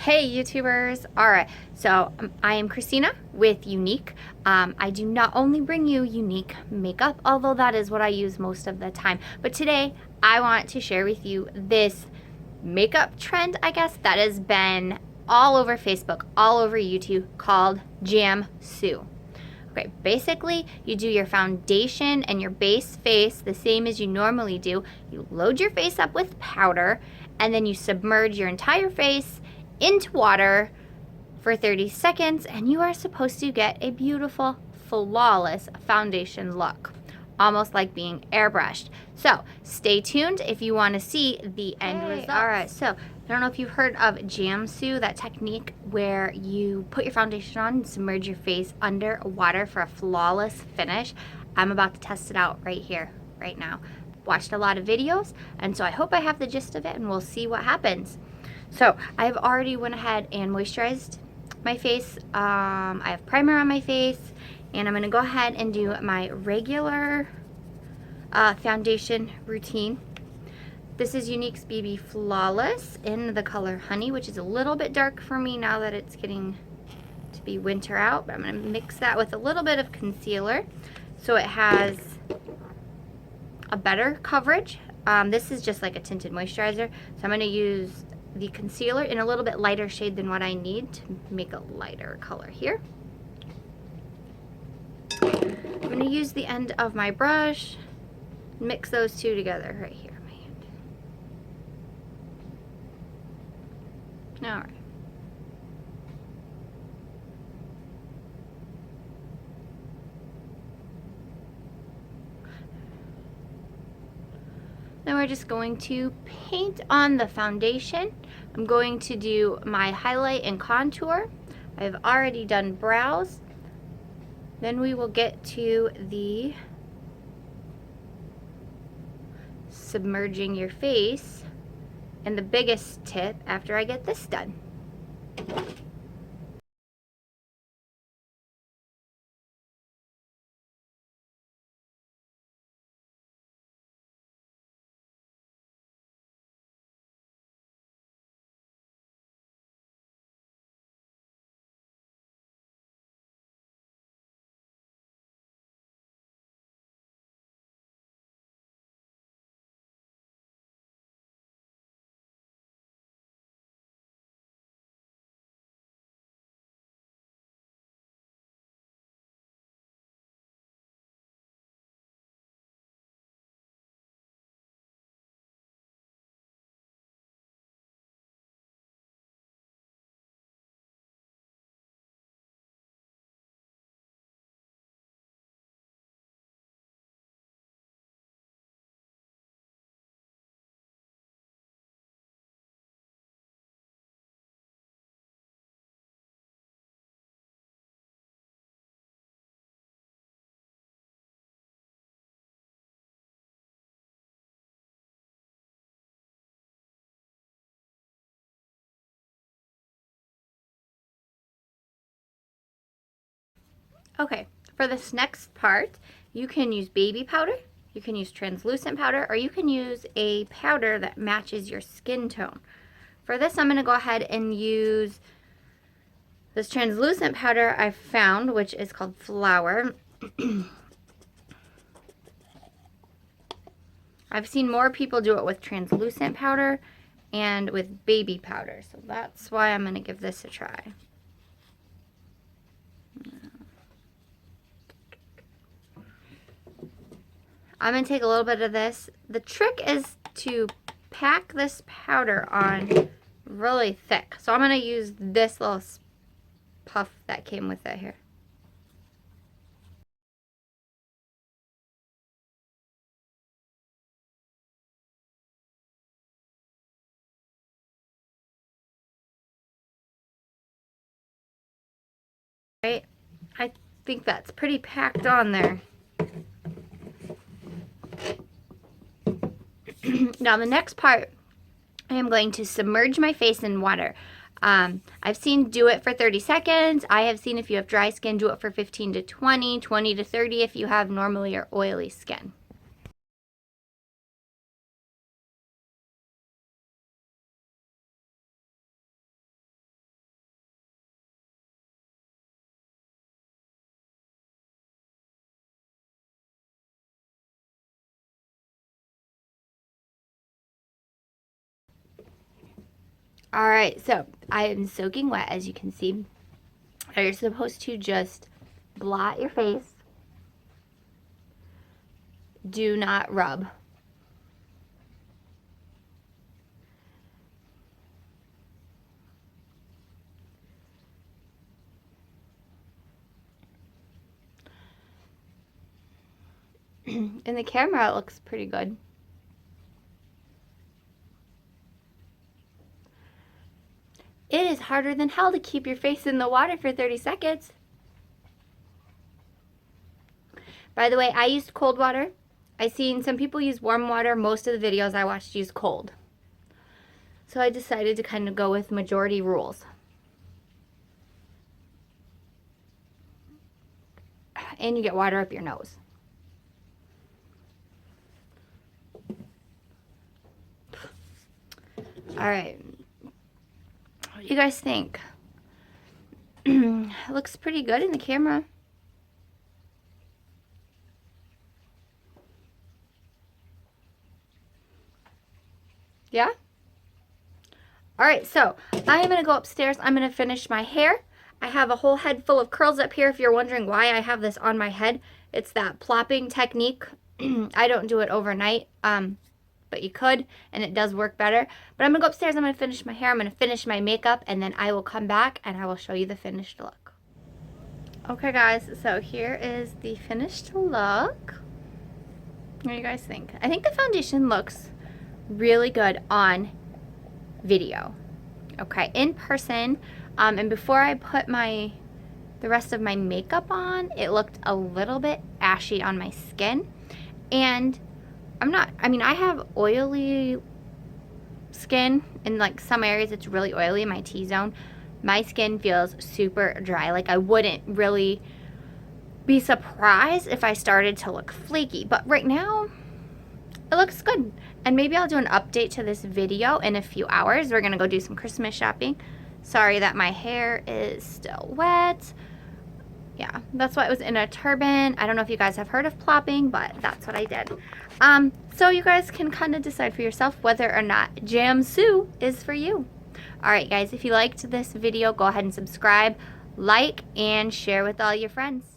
Hey YouTubers! Alright, so I am Christina with Younique. I do not only bring you unique makeup, although that is what I use most of the time, but today I want to share with you this makeup trend, I guess, that has been all over Facebook, all over YouTube, called Jamsu. Okay, basically you do your foundation and your base face the same as you normally do. You load your face up with powder and then you submerge your entire face into water for 30 seconds and you are supposed to get a beautiful, flawless foundation look. Almost like being airbrushed. So stay tuned if you want to see the end result. Alright, so I don't know if you've heard of Jamsu, that technique where you put your foundation on and submerge your face under water for a flawless finish. I'm about to test it out right here, right now. Watched a lot of videos, and so I hope I have the gist of it and we'll see what happens. So I've already went ahead and moisturized my face. I have primer on my face, and I'm going to go ahead and do my regular foundation routine. This is Younique's BB Flawless in the color Honey, which is a little bit dark for me now that it's getting to be winter out. But I'm going to mix that with a little bit of concealer so it has a better coverage. This is just like a tinted moisturizer, so I'm going to use the concealer in a little bit lighter shade than what I need to make a lighter color here. I'm going to use the end of my brush, mix those two together right here in my hand. Alright. Then we're just going to paint on the foundation. I'm going to do my highlight and contour. I've already done brows. Then we will get to the submerging your face, and the biggest tip after I get this done. Okay, for this next part, you can use baby powder, you can use translucent powder, or you can use a powder that matches your skin tone. For this, I'm going to go ahead and use this translucent powder I found, which is called Flower. I've seen more people do it with translucent powder and with baby powder, so that's why I'm going to give this a try. I'm going to take a little bit of this. The trick is to pack this powder on really thick. So I'm going to use this little puff that came with it here. Right? I think that's pretty packed on there. Now the next part, I am going to submerge my face in water. I've seen do it for 30 seconds. I have seen if you have dry skin, do it for 15 to 20, 20 to 30 if you have normally or oily skin. All right, so I am soaking wet, as you can see. You're supposed to just blot your face. Do not rub. In the camera, it looks pretty good. It is harder than hell to keep your face in the water for 30 seconds. By the way, I used cold water. I've seen some people use warm water. Most of the videos I watched use cold. So I decided to kind of go with majority rules. And you get water up your nose. All right. What do you guys think? It looks pretty good in the camera. Yeah? All right, so I am going to go upstairs. I'm going to finish my hair. I have a whole head full of curls up here. If you're wondering why I have this on my head, it's that plopping technique. I don't do it overnight, but you could, and it does work better. But I'm going to go upstairs. I'm going to finish my hair. I'm going to finish my makeup, and then I will come back, and I will show you the finished look. Okay, guys, so here is the finished look. What do you guys think? I think the foundation looks really good on video. Okay, in person, and before I put the rest of my makeup on, it looked a little bit ashy on my skin. And I have oily skin. In like some areas it's really oily in my T-zone. My skin feels super dry. Like I wouldn't really be surprised if I started to look flaky. But right now, it looks good. And maybe I'll do an update to this video in a few hours. We're gonna go do some Christmas shopping. Sorry that my hair is still wet. Yeah, that's why it was in a turban. I don't know if you guys have heard of plopping, but that's what I did. So you guys can kind of decide for yourself whether or not Jamsu is for you. All right, guys, if you liked this video, go ahead and subscribe, like, and share with all your friends.